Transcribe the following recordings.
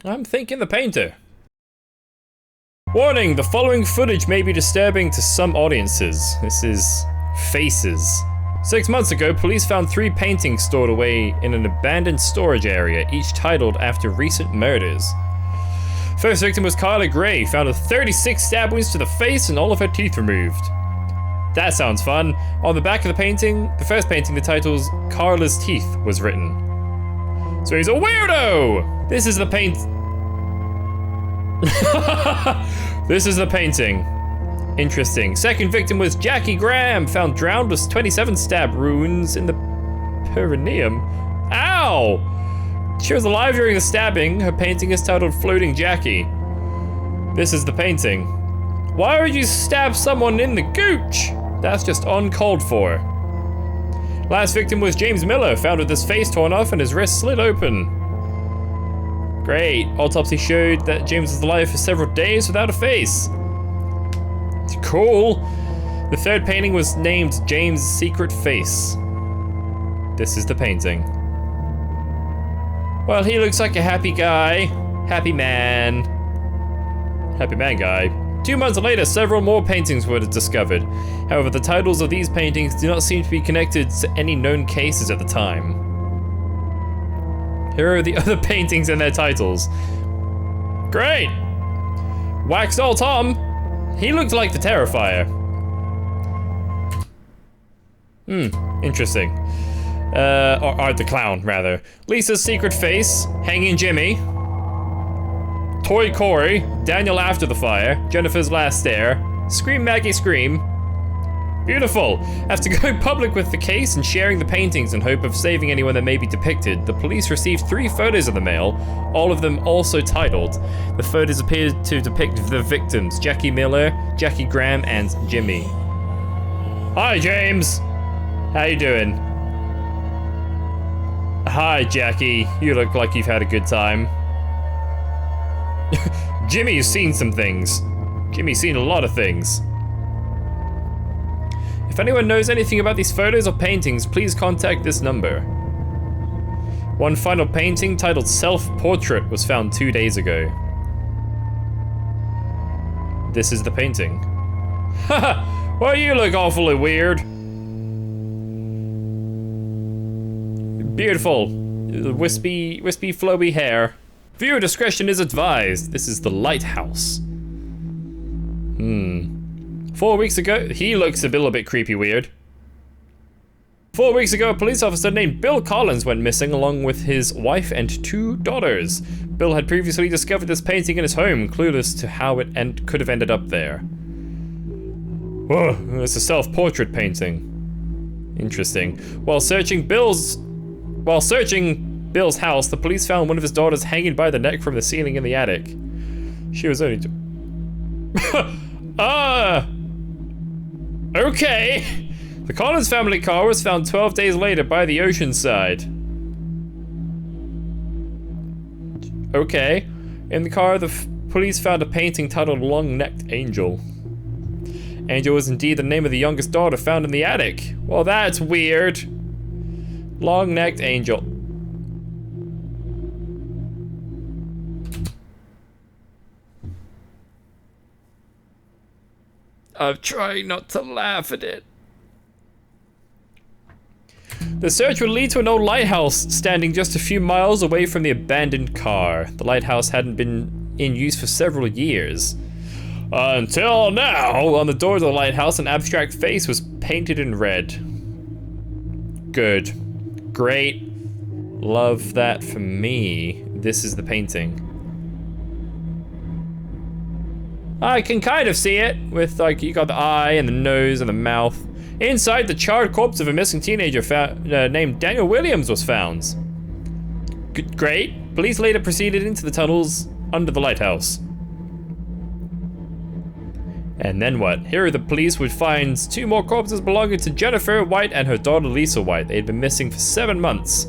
I'm thinking the painter. Warning, the following footage may be disturbing to some audiences. This is Faces. 6 months ago, police found 3 paintings stored away in an abandoned storage area, each titled after recent murders. First victim was Carla Gray, found with 36 stab wounds to the face and all of her teeth removed. That sounds fun. On the back of the painting, the first painting, the titles Carla's Teeth was written. So he's a weirdo! This is the paint... This is the painting. Interesting. Second victim was Jackie Graham, found drowned with 27 stab wounds in the perineum. Ow! She was alive during the stabbing. Her painting is titled Floating Jackie. This is the painting. Why would you stab someone in the gooch? That's just uncalled for. Last victim was James Miller, found with his face torn off and his wrist slit open. Great. Autopsy showed that James was alive for several days without a face. Cool. The third painting was named James' Secret Face. This is the painting. Well, he looks like a happy guy. Happy man. Happy man guy. 2 months later, several more paintings were discovered. However, the titles of these paintings do not seem to be connected to any known cases at the time. Here are the other paintings and their titles. Great! Wax Doll Tom. He looked like the Terrifier. Interesting. Or the clown, rather. Lisa's Secret Face, Hanging Jimmy, Toy Corey, Daniel After the Fire, Jennifer's Last Stare, Scream Maggie Scream. Beautiful. After going public with the case and sharing the paintings in hope of saving anyone that may be depicted, the police received 3 photos in the mail, all of them also titled. The photos appeared to depict the victims, Jackie Miller, Jackie Graham, and Jimmy. Hi, James. How you doing? Hi, Jackie. You look like you've had a good time. Jimmy's seen some things. Jimmy's seen a lot of things. If anyone knows anything about these photos or paintings, please contact this number. One final painting titled Self-Portrait was found 2 days ago. This is the painting. Haha! Well, you look awfully weird. Beautiful. Wispy, flowy hair. Viewer discretion is advised. This is the Lighthouse. 4 weeks ago, he looks a little bit creepy weird. 4 weeks ago, a police officer named Bill Collins went missing along with his wife and 2 daughters. Bill had previously discovered this painting in his home, clueless to how it could have ended up there. Whoa, it's a self-portrait painting. Interesting. While searching Bill's house, the police found one of his daughters hanging by the neck from the ceiling in the attic. She was only okay. The Collins family car was found 12 days later by the ocean side. Okay. In the car, the police found a painting titled Long-Necked Angel. Angel was indeed the name of the youngest daughter found in the attic. Well, that's weird. Long-Necked Angel. I'm trying not to laugh at it. The search would lead to an old lighthouse standing just a few miles away from the abandoned car. The lighthouse hadn't been in use for several years. Until now, on the door of the lighthouse, an abstract face was painted in red. Good. Great. Love that for me. This is the painting. I can kind of see it, with like, you got the eye and the nose and the mouth. Inside, the charred corpse of a missing teenager named Daniel Williams was found. Great. Police later proceeded into the tunnels under the lighthouse. And then what? Here the police would find 2 more corpses belonging to Jennifer White and her daughter Lisa White. They had been missing for 7 months.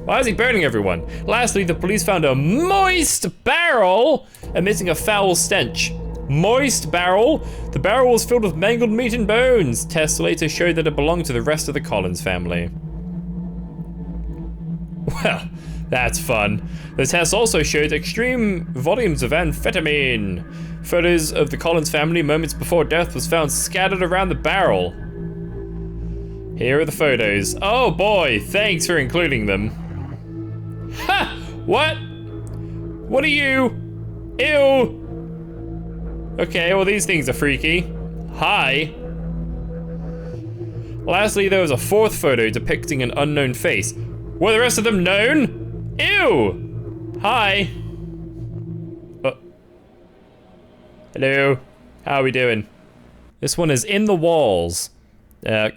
Why is he burning everyone? Lastly, the police found a moist barrel emitting a foul stench. Moist barrel? The barrel was filled with mangled meat and bones. Tests later showed that it belonged to the rest of the Collins family. Well, That's fun. The test also showed extreme volumes of amphetamine. Photos of the Collins family moments before death was found scattered around the barrel. Here are the photos. Oh boy, thanks for including them. Ha! What? What are you? Ew! Okay, well these things are freaky. Hi. Lastly, there was a fourth photo depicting an unknown face. Were the rest of them known? Ew! Hi. Hello. How are we doing? This one is In the Walls.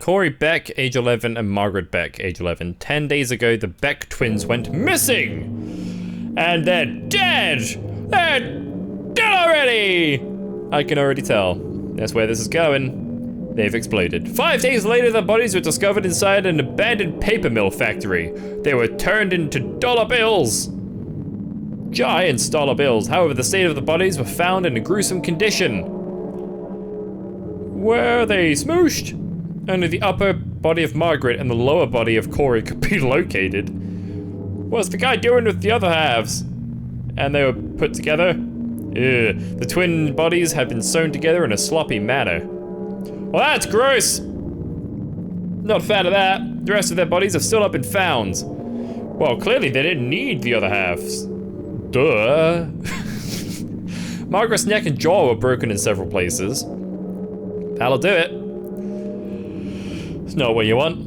Corey Beck, age 11, and Margaret Beck, age 11. 10 days ago, the Beck twins went missing! And they're dead! They're dead already! I can already tell. That's where this is going. They've exploded. 5 days later, the bodies were discovered inside an abandoned paper mill factory. They were turned into dollar bills. Giant dollar bills. However, the state of the bodies were found in a gruesome condition. Where they smooshed? Only the upper body of Margaret and the lower body of Corey could be located. What's the guy doing with the other halves? And they were put together? Ugh. The twin bodies had been sewn together in a sloppy manner. Well, that's gross! Not a fan of that. The rest of their bodies have still not been found. Well, clearly they didn't need the other halves. Duh. Margaret's neck and jaw were broken in several places. That'll do it. It's not what you want.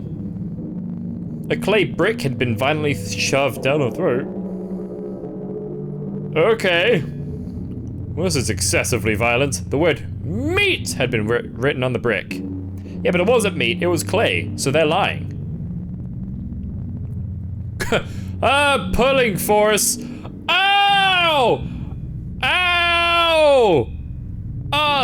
A clay brick had been violently shoved down her throat. Okay. Well, this is excessively violent. The word meat had been written on the brick. Yeah, but it wasn't meat, it was clay, so they're lying. Pulling force. Ow! Ow!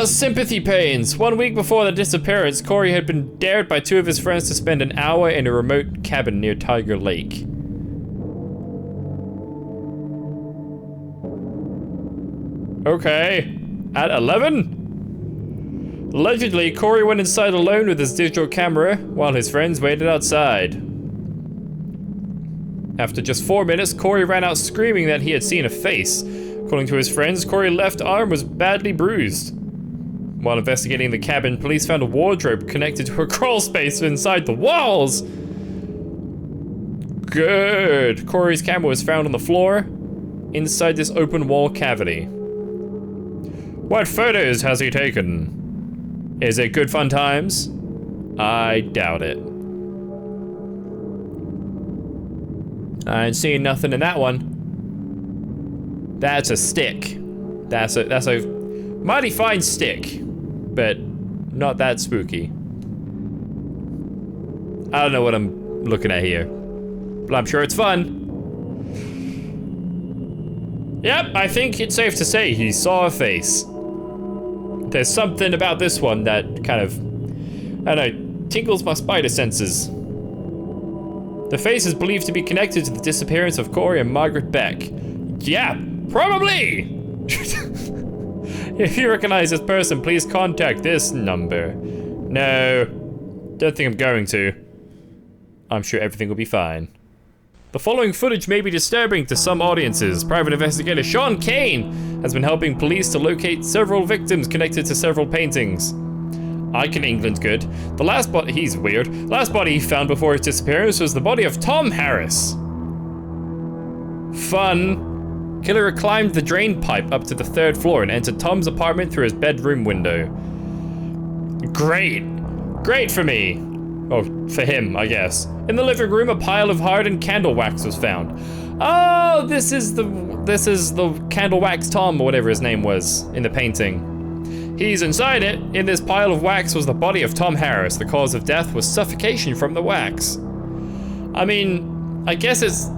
Sympathy pains. 1 week before the disappearance, Corey had been dared by 2 of his friends to spend an hour in a remote cabin near Tiger Lake. Okay. At 11? Allegedly, Corey went inside alone with his digital camera while his friends waited outside. After just 4 minutes, Corey ran out screaming that he had seen a face. According to his friends, Corey's left arm was badly bruised. While investigating the cabin, police found a wardrobe connected to a crawl space inside the walls. Good. Corey's camera was found on the floor inside this open wall cavity. What photos has he taken? Is it good fun times? I doubt it. I ain't seeing nothing in that one. That's a stick. That's a mighty fine stick, but not that spooky. I don't know what I'm looking at here, but I'm sure it's fun. Yep, I think it's safe to say he saw a face. There's something about this one that kind of, I don't know, tingles my spider senses. The face is believed to be connected to the disappearance of Corey and Margaret Beck. Yeah, probably! If you recognize this person, please contact this number. No, don't think I'm going to. I'm sure everything will be fine. The following footage may be disturbing to some audiences. Private investigator Sean Kane has been helping police to locate several victims connected to several paintings. Ike in England good. The last body, he's weird. Last body he found before his disappearance was the body of Tom Harris. Fun. Killer climbed the drain pipe up to the 3rd floor and entered Tom's apartment through his bedroom window. Great. Great for me. Oh, for him, I guess. In the living room, a pile of hardened candle wax was found. Oh, this is the candle wax Tom, or whatever his name was, in the painting. He's inside it. In this pile of wax was the body of Tom Harris. The cause of death was suffocation from the wax. I mean, I guess it's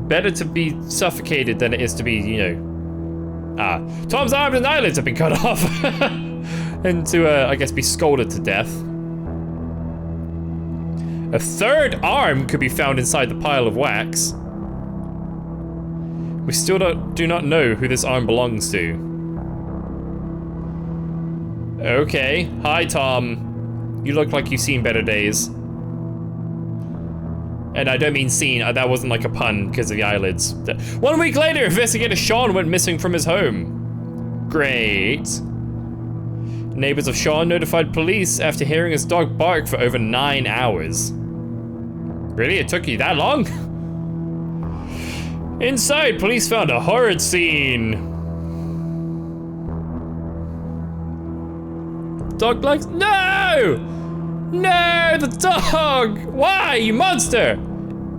better to be suffocated than it is to be, you know. Tom's arms and eyelids have been cut off. And to, I guess, be scalded to death. A 3rd arm could be found inside the pile of wax. We still do not know who this arm belongs to. Okay, hi Tom. You look like you've seen better days. And I don't mean seen, that wasn't like a pun because of the eyelids. 1 week later, investigator Sean went missing from his home. Great. Neighbors of Sean notified police after hearing his dog bark for over 9 hours. Really? It took you that long? Inside, police found a horrid scene. Dog likes— No! No, the dog! Why, you monster?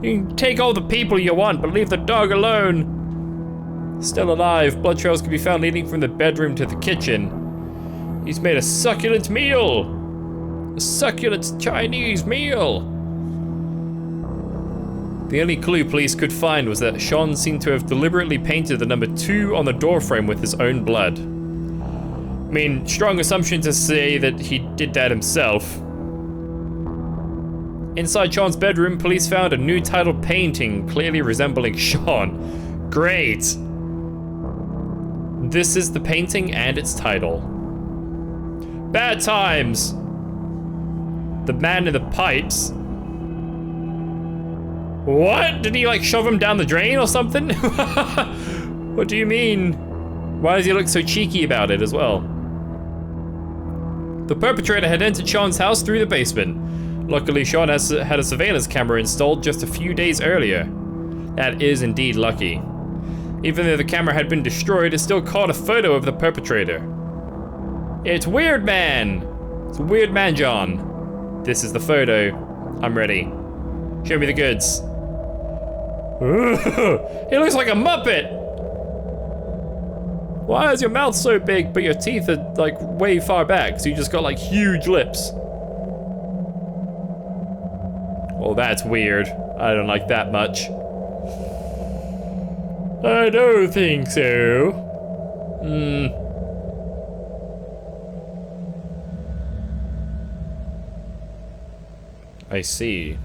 You can take all the people you want, but leave the dog alone. Still alive, blood trails can be found leading from the bedroom to the kitchen. He's made a succulent meal. A succulent Chinese meal. The only clue police could find was that Sean seemed to have deliberately painted the number 2 on the doorframe with his own blood. I mean, strong assumption to say that he did that himself. Inside Sean's bedroom, police found a new title painting clearly resembling Sean. Great. This is the painting and its title. Bad times. The man in the pipes. What? Did he like shove him down the drain or something? What do you mean? Why does he look so cheeky about it as well? The perpetrator had entered Sean's house through the basement. Luckily, Sean had a surveillance camera installed just a few days earlier. That is indeed lucky. Even though the camera had been destroyed, it still caught a photo of the perpetrator. It's Weird Man! It's Weird Man John. This is the photo. I'm ready. Show me the goods. He looks like a Muppet! Why is your mouth so big, but your teeth are like way far back, so you just got like huge lips? Well, that's weird. I don't like that much. I don't think so. I see.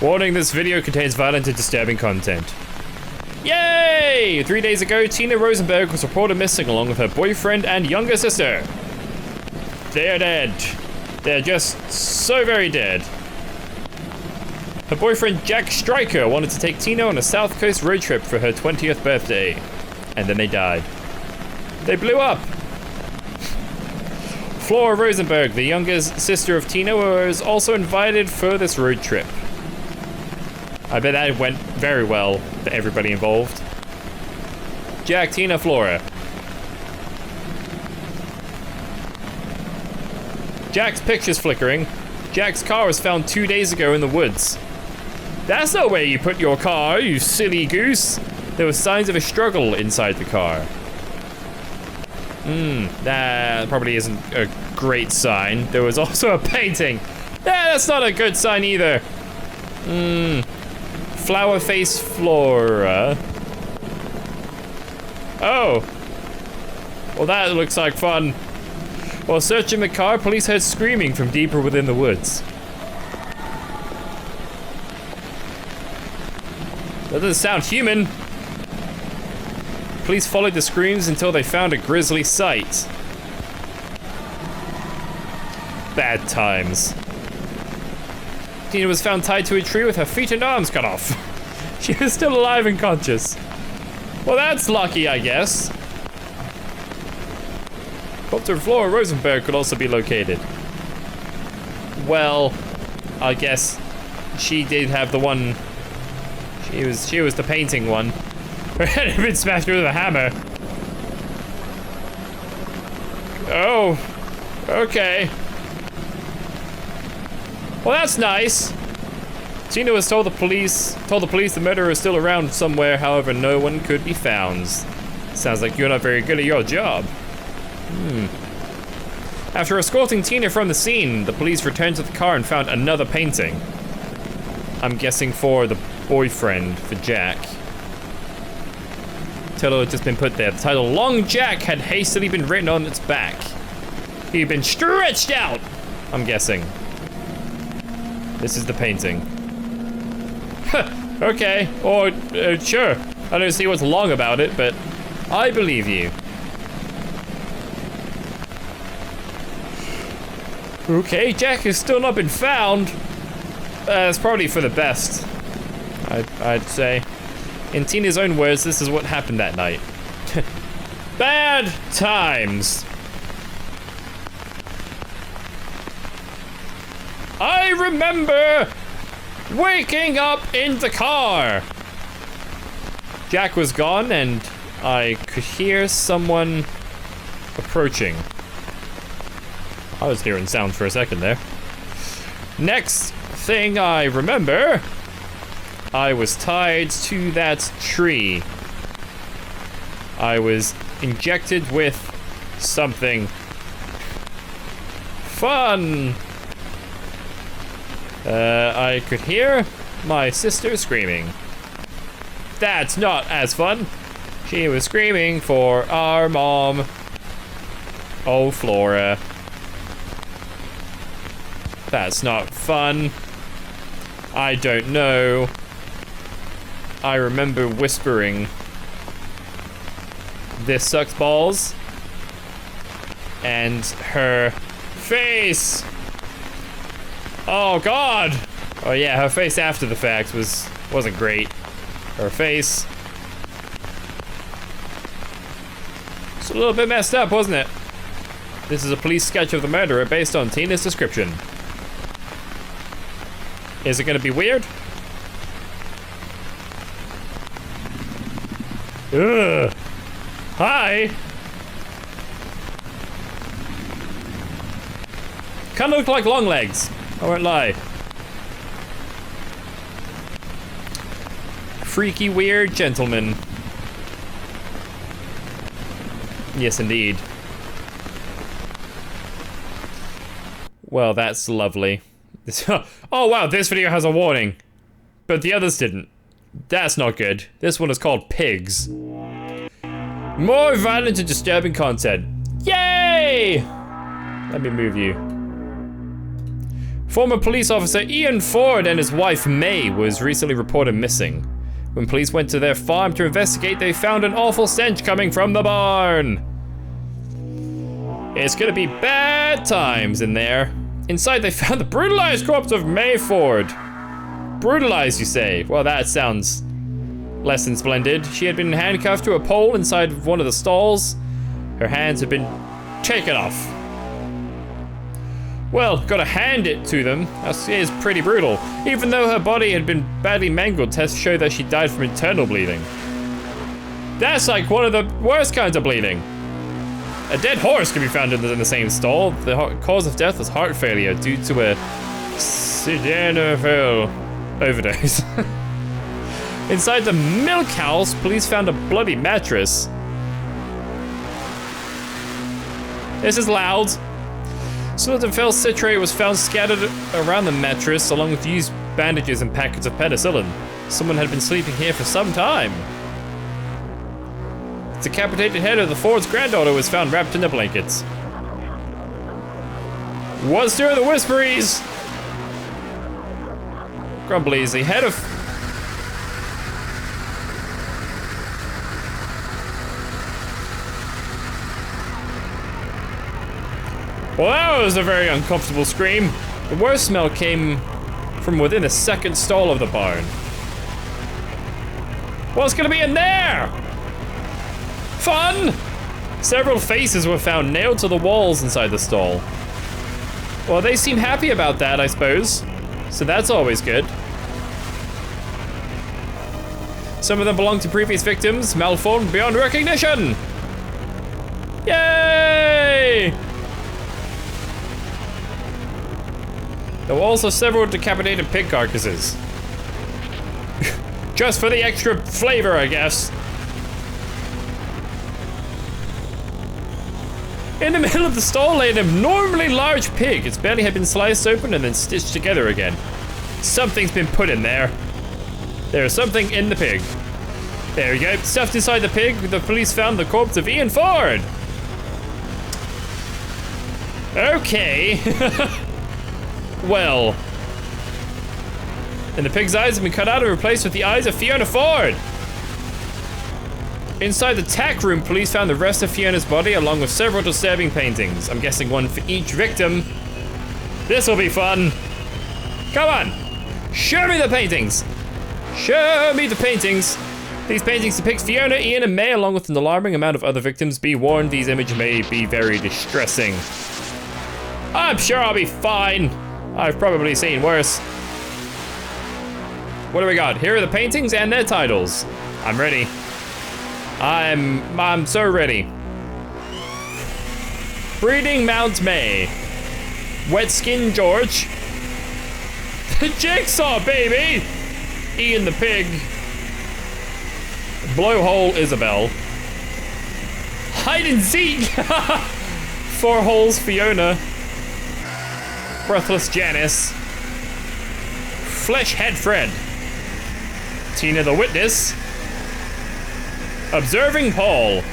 Warning, this video contains violent and disturbing content. Yay! 3 days ago, Tina Rosenberg was reported missing along with her boyfriend and younger sister. They're dead. They're just so very dead. Her boyfriend Jack Stryker wanted to take Tina on a South Coast road trip for her 20th birthday. And then they died. They blew up. Flora Rosenberg, the youngest sister of Tina, was also invited for this road trip. I bet that went very well for everybody involved. Jack, Tina, Flora. Jack's picture's flickering. Jack's car was found 2 days ago in the woods. That's not where you put your car, you silly goose. There were signs of a struggle inside the car. That probably isn't a great sign. There was also a painting. That's not a good sign either. Flower face Flora. Oh. Well, that looks like fun. While searching the car, police heard screaming from deeper within the woods. That doesn't sound human. Police followed the screams until they found a grisly sight. Bad times. Tina was found tied to a tree with her feet and arms cut off. She was still alive and conscious. Well, that's lucky, I guess. Dr. Flora Rosenberg could also be located. Well, I guess she did have the one. She was the painting one. Her head had been smashed with a hammer. Oh, okay. Well, that's nice. Tina was told the police the murderer is still around somewhere, however, no one could be found. Sounds like you're not very good at your job. After escorting Tina from the scene, the police returned to the car and found another painting. I'm guessing for the boyfriend, for Jack. Title had just been put there. The title, Long Jack, had hastily been written on its back. He'd been stretched out, I'm guessing. This is the painting. Okay, or sure. I don't see what's long about it, but I believe you. Okay, Jack has still not been found. It's probably for the best, I'd say. In Tina's own words, this is what happened that night. Bad times. I remember waking up in the car. Jack was gone and I could hear someone approaching. I was hearing sounds for a second there. Next thing I remember, I was tied to that tree. I was injected with something fun. I could hear my sister screaming. That's not as fun. She was screaming for our mom. Oh, Flora. That's not fun. I don't know. I remember whispering, "This sucks balls." And her face. Oh God. Oh yeah, her face after the fact wasn't great. Her face. It's a little bit messed up, wasn't it? This is a police sketch of the murderer based on Tina's description. Is it gonna be weird? Ugh. Hi. Kinda look like long legs. I won't lie. Freaky, weird gentleman. Yes, indeed. Well, that's lovely. Oh wow, this video has a warning, but the others didn't. That's not good. This one is called Pigs. More violent and disturbing content. Yay! Let me move you. Former police officer Ian Ford and his wife May was recently reported missing. When police went to their farm to investigate, they found an awful stench coming from the barn. It's gonna be bad times in there. Inside, they found the brutalized corpse of May Ford. Brutalized, you say? Well, that sounds less than splendid. She had been handcuffed to a pole inside of one of the stalls. Her hands had been taken off. Well, gotta hand it to them. That is pretty brutal. Even though her body had been badly mangled, tests show that she died from internal bleeding. That's like one of the worst kinds of bleeding. A dead horse can be found in the same stall. The cause of death was heart failure due to a sildenafil overdose. Inside the milk house, police found a bloody mattress. This is loud. Sildenafil citrate was found scattered around the mattress, along with used bandages and packets of penicillin. Someone had been sleeping here for some time. The decapitated head of the Ford's granddaughter was found wrapped in the blankets. What's doing the whisperies? Grumblies, the head of... Well, that was a very uncomfortable scream. The worst smell came from within the second stall of the barn. What's gonna be in there? Fun! Several faces were found nailed to the walls inside the stall. Well, they seem happy about that, I suppose. So that's always good. Some of them belong to previous victims, malformed beyond recognition. Yay! There were also several decapitated pig carcasses. Just for the extra flavor, I guess. In the middle of the stall lay an abnormally large pig. Its belly had been sliced open and then stitched together again. Something's been put in there. There's something in the pig. There we go. Stuffed inside the pig, the police found the corpse of Ian Ford. Okay. Well. And the pig's eyes have been cut out and replaced with the eyes of Fiona Ford. Inside the tack room, police found the rest of Fiona's body along with several disturbing paintings. I'm guessing one for each victim. This will be fun. Come on. Show me the paintings. Show me the paintings. These paintings depict Fiona, Ian, and May, along with an alarming amount of other victims. Be warned, these images may be very distressing. I'm sure I'll be fine. I've probably seen worse. What do we got? Here are the paintings and their titles. I'm ready. I'm so ready. Breeding Mount May. Wet Skin George. The Jigsaw Baby. Ian the Pig. Blowhole Isabel. Hide and Seek. 4 Holes Fiona. Breathless Janice. Fleshhead Fred. Tina the Witness. Observing Paul.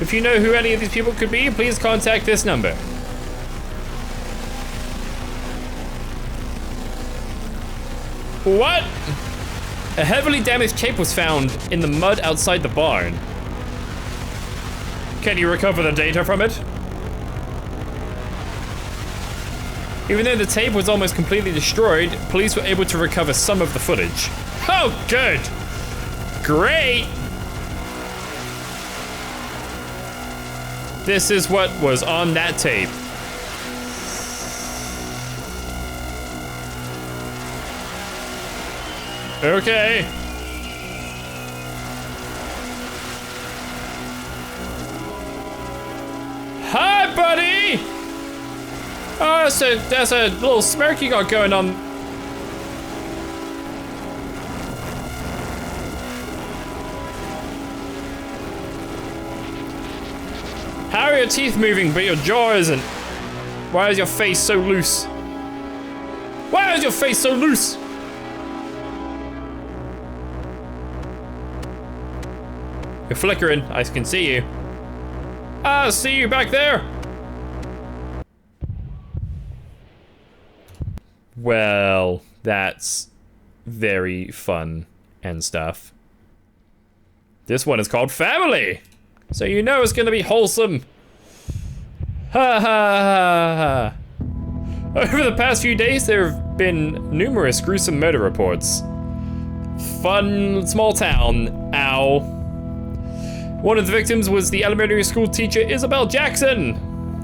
If you know who any of these people could be, please contact this number. What? A heavily damaged tape was found in the mud outside the barn. Can you recover the data from it? Even though the tape was almost completely destroyed, police were able to recover some of the footage. Oh, good. Great. This is what was on that tape. Okay. Hi, buddy. Oh, that's a little smirk you got going on. How are your teeth moving, but your jaw isn't? Why is your face so loose? Why is your face so loose? You're flickering, I can see you. Ah, see you back there. Well, that's very fun and stuff. This one is called Family. So you know it's gonna be wholesome. Ha ha ha ha. Over the past few days, there have been numerous gruesome murder reports. Fun small town, ow. One of the victims was the elementary school teacher, Isabel Jackson.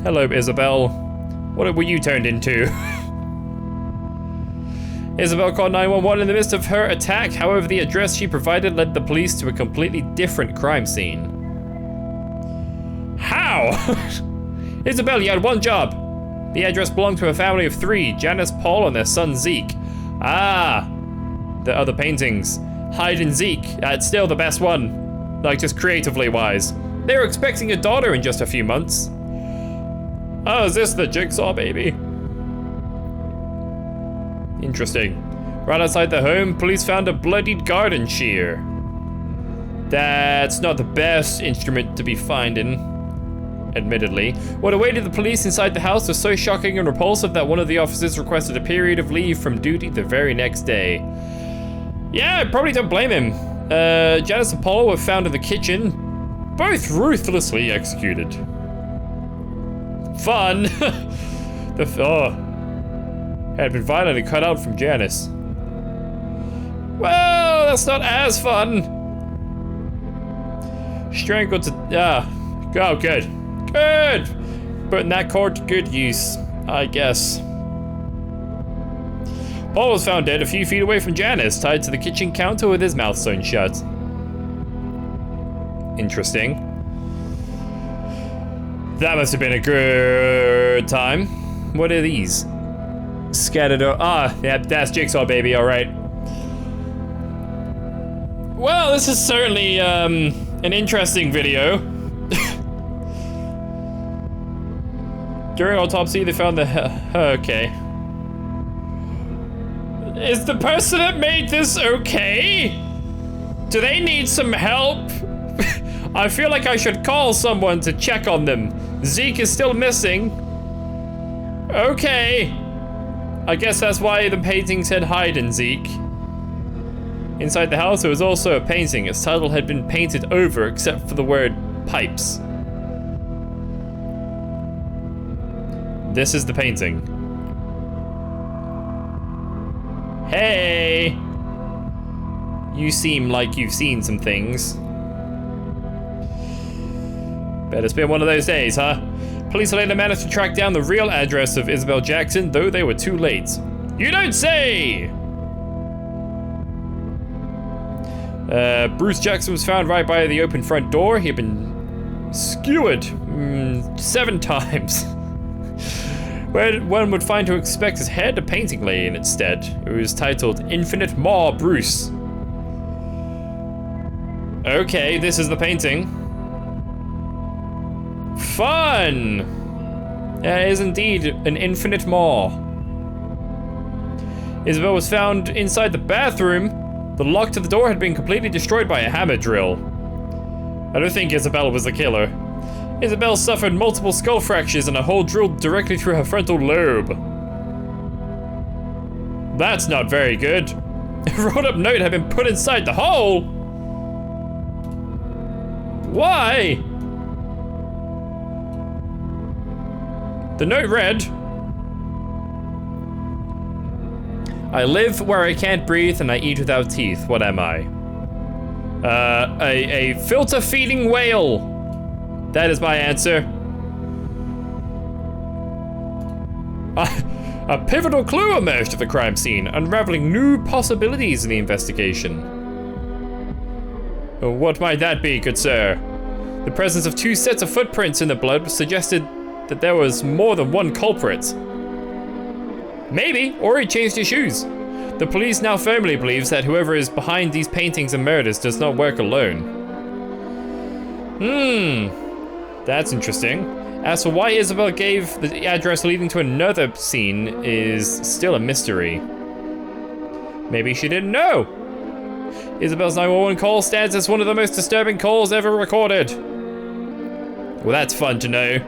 Hello, Isabel. What were you turned into? Isabel called 911 in the midst of her attack. However, the address she provided led the police to a completely different crime scene. How? Isabel, you had one job. The address belonged to a family of 3, Janice, Paul, and their son Zeke. Ah, the other paintings. Hide and Zeke, it's still the best one. Like, just creatively wise. They were expecting a daughter in just a few months. Oh, is this the Jigsaw Baby? Interesting. Right outside the home, police found a bloodied garden shear. That's not the best instrument to be finding, admittedly. What awaited the police inside the house was so shocking and repulsive that one of the officers requested a period of leave from duty the very next day. Yeah, I probably don't blame him. Janice and Paul were found in the kitchen, both ruthlessly executed. Fun. Had been violently cut out from Janice. Well, that's not as fun. Strangled to, oh, good. Good. Putting that cord to good use, I guess. Paul was found dead a few feet away from Janice, tied to the kitchen counter with his mouth sewn shut. Interesting. That must have been a good time. What are these? Scattered, yeah, that's Jigsaw Baby, all right. Well, this is certainly, an interesting video. During autopsy, they found the, okay. Is the person that made this okay? Do they need some help? I feel like I should call someone to check on them. Zeke is still missing. Okay. I guess that's why the painting said hide and Zeke. Inside the house, there was also a painting. Its title had been painted over except for the word pipes. This is the painting. Hey! You seem like you've seen some things. Bet it's been one of those days, huh? Police later managed to track down the real address of Isabel Jackson, though they were too late. You don't say! Bruce Jackson was found right by the open front door. He had been skewered 7 times. Where one would find to expect his head, a painting lay in instead. It was titled Infinite More Bruce. Okay, this is the painting. Fun! It is indeed an infinite maw. Isabel was found inside the bathroom. The lock to the door had been completely destroyed by a hammer drill. I don't think Isabel was the killer. Isabel suffered multiple skull fractures and a hole drilled directly through her frontal lobe. That's not very good. A rolled-up note had been put inside the hole. Why? The note read, I live where I can't breathe and I eat without teeth. What am I? A filter-feeding whale. That is my answer. A pivotal clue emerged at the crime scene, unraveling new possibilities in the investigation. What might that be, good sir? The presence of 2 sets of footprints in the blood suggested that there was more than one culprit. Maybe, or he changed his shoes. The police now firmly believes that whoever is behind these paintings and murders does not work alone. That's interesting. As for why Isabel gave the address leading to another scene is still a mystery. Maybe she didn't know. Isabel's 911 call stands as one of the most disturbing calls ever recorded. Well, that's fun to know.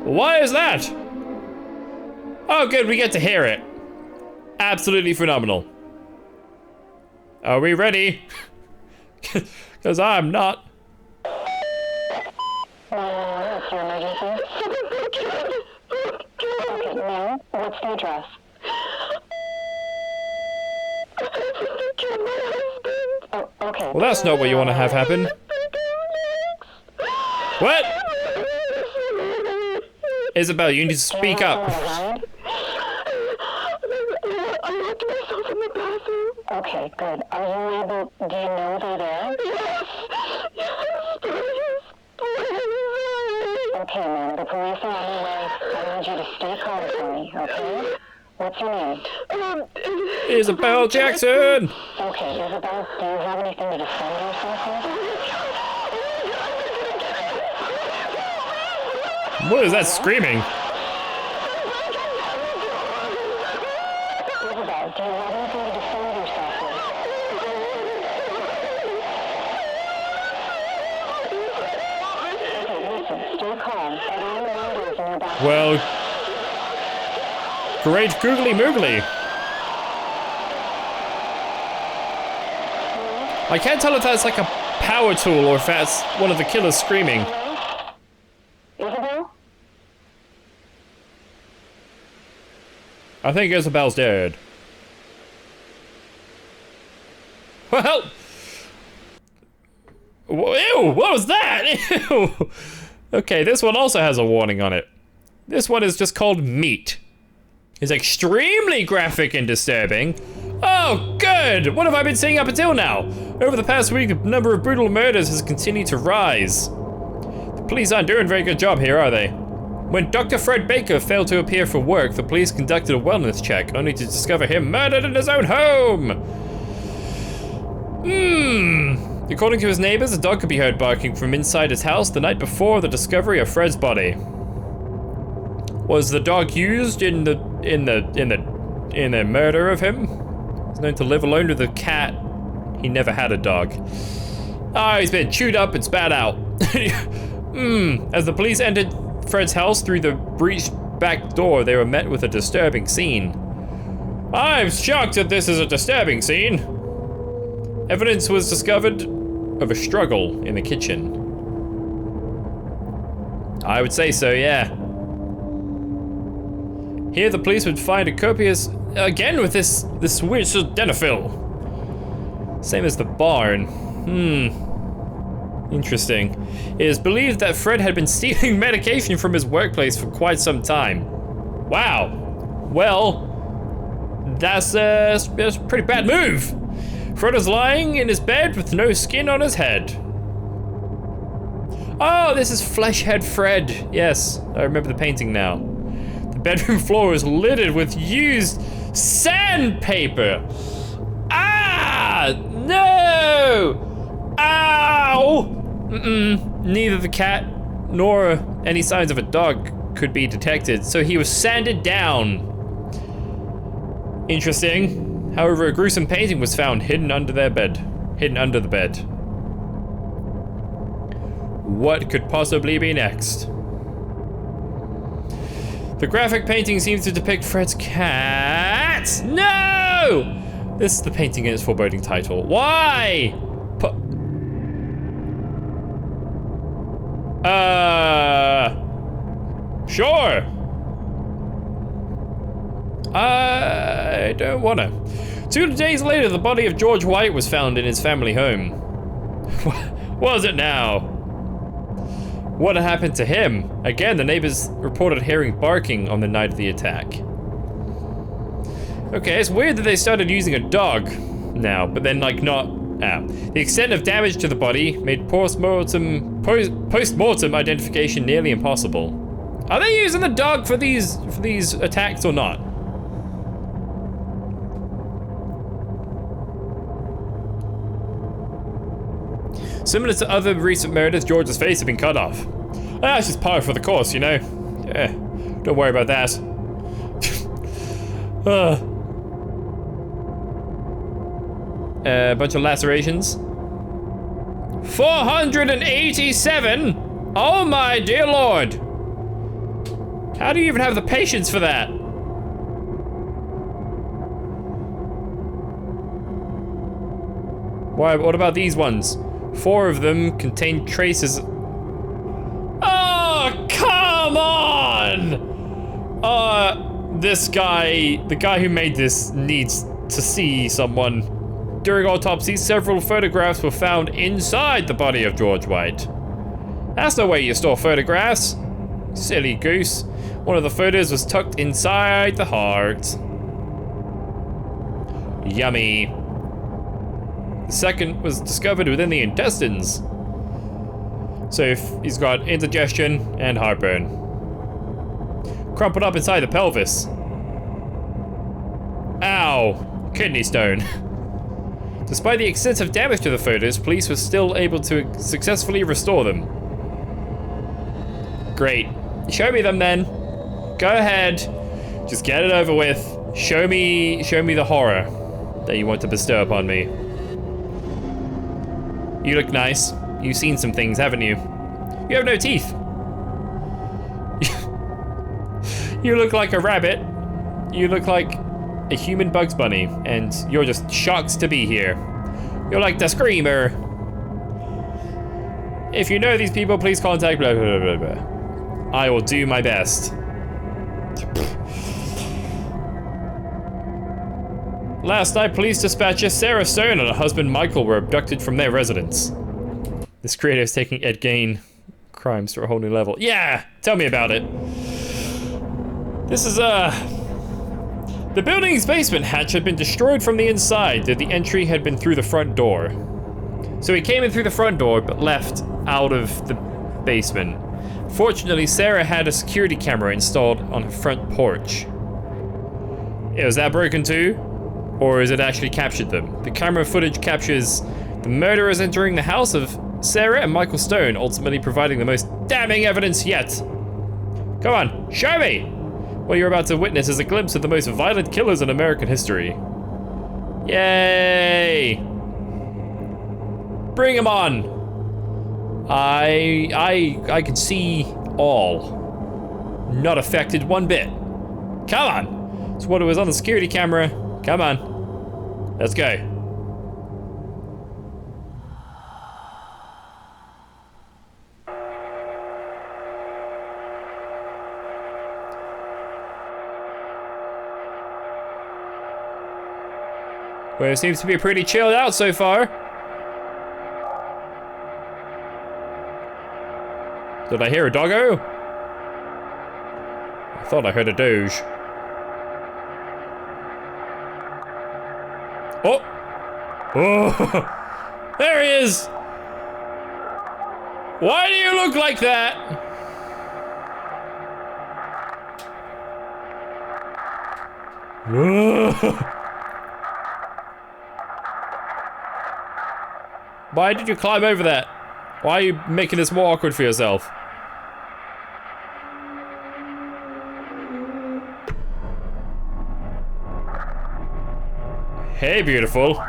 Why is that? Oh, good, we get to hear it. Absolutely phenomenal. Are we ready? Because I'm not. What's your emergency? Okay, now, what's the address? Oh, okay. Well, that's not what you want to have happen. What? Isabel, you need to speak up. I locked myself in the bathroom. Okay, good. Are you able, do you know they're there? Yes, please. Okay, ma'am, the police are on their way. I need you to stay calm for me, okay? What's your name? Isabel Jackson! Okay, Isabel, do you have anything to defend yourself with? What is that screaming? Isabel, do you have anything to defend yourself with? Okay, listen, stay calm. I don't know windows in your bathroom. Well, great googly moogly. I can't tell if that's like a power tool or if that's one of the killers screaming. Isabel? I think Isabel's dead. Well, ew, what was that? Ew. Okay, this one also has a warning on it. This one is just called Meat. It's extremely graphic and disturbing. Oh, good! What have I been seeing up until now? Over the past week, the number of brutal murders has continued to rise. The police aren't doing a very good job here, are they? When Dr. Fred Baker failed to appear for work, the police conducted a wellness check, only to discover him murdered in his own home. According to his neighbors, a dog could be heard barking from inside his house the night before the discovery of Fred's body. Was the dog used in the murder of him? He's known to live alone with a cat. He never had a dog. Ah, he's been chewed up and spat out. As the police entered Fred's house through the breached back door, they were met with a disturbing scene. I'm shocked that this is a disturbing scene. Evidence was discovered of a struggle in the kitchen. I would say so, yeah. Here the police would find a copious, again with this weird sildenafil. Same as the barn. Interesting. It is believed that Fred had been stealing medication from his workplace for quite some time. Wow. Well, that's a pretty bad move. Fred was lying in his bed with no skin on his head. Oh, this is Fleshhead Fred. Yes, I remember the painting now. The bedroom floor was littered with used sandpaper. Ah! No! Ow! Neither the cat nor any signs of a dog could be detected, so he was sanded down. Interesting. However, a gruesome painting was found hidden under the bed. What could possibly be next? The graphic painting seems to depict Fred's cat. No! This is the painting in its foreboding title. Why? Sure. I don't wanna. 2 days later, the body of George White was found in his family home. Was it now? What had happened to him? Again, the neighbors reported hearing barking on the night of the attack. Okay, it's weird that they started using a dog now, but then like not. The extent of damage to the body made post-mortem identification nearly impossible. Are they using the dog for these attacks or not? Similar to other recent murders, George's face had been cut off. That's just par for the course, you know. Yeah, don't worry about that. A bunch of lacerations. 487? Oh my dear lord. How do you even have the patience for that? Why, what about these ones? 4 of them contain traces. Oh, come on! This guy, the guy who made this needs to see someone. During autopsy, several photographs were found inside the body of George White. That's no way you store photographs. Silly goose. One of the photos was tucked inside the heart. Yummy. The second was discovered within the intestines. So he's got indigestion and heartburn. Crumpled up inside the pelvis. Ow. Kidney stone. Despite the extensive damage to the photos, police were still able to successfully restore them. Great. Show me them then. Go ahead. Just get it over with. Show me the horror that you want to bestow upon me. You look nice. You've seen some things, haven't you? You have no teeth. You look like a rabbit. You look like a human Bugs Bunny, and you're just shocked to be here. You're like the Screamer. If you know these people, please contact blah blah blah blah. I will do my best. Last night, police dispatcher Sarah Stone and her husband Michael were abducted from their residence. This creator is taking Ed Gein crimes to a whole new level. Yeah, tell me about it. This is the building's basement hatch had been destroyed from the inside, though the entry had been through the front door. So he came in through the front door, but left out of the basement. Fortunately, Sarah had a security camera installed on her front porch. Was that broken too? Or has it actually captured them? The camera footage captures the murderers entering the house of Sarah and Michael Stone, ultimately providing the most damning evidence yet. Come on, show me! What you're about to witness is a glimpse of the most violent killers in American history. Yay! Bring them on! I can see all. Not affected one bit. Come on! It's what it was on the security camera. Come on. Let's go. Well, it seems to be pretty chilled out so far. Did I hear a doggo? I thought I heard a doge. Oh! Oh! There he is! Why do you look like that? Why did you climb over that? Why are you making this more awkward for yourself? Hey, beautiful.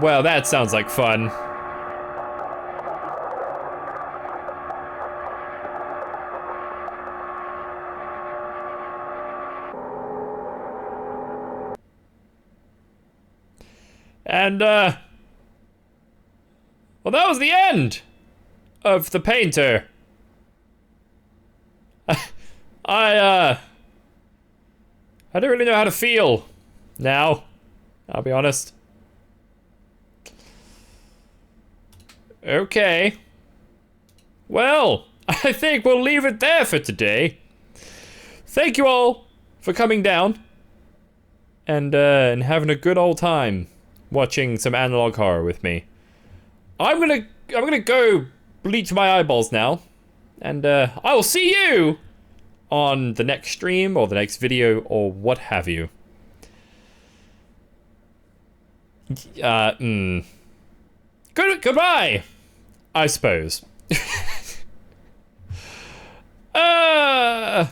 Well, that sounds like fun. And, well, that was the end of the painter. I don't really know how to feel now, I'll be honest. Okay. Well, I think we'll leave it there for today. Thank you all for coming down and having a good old time watching some analog horror with me. I'm gonna go bleach my eyeballs now, and I will see you on the next stream or the next video or what have you. Goodbye, I suppose.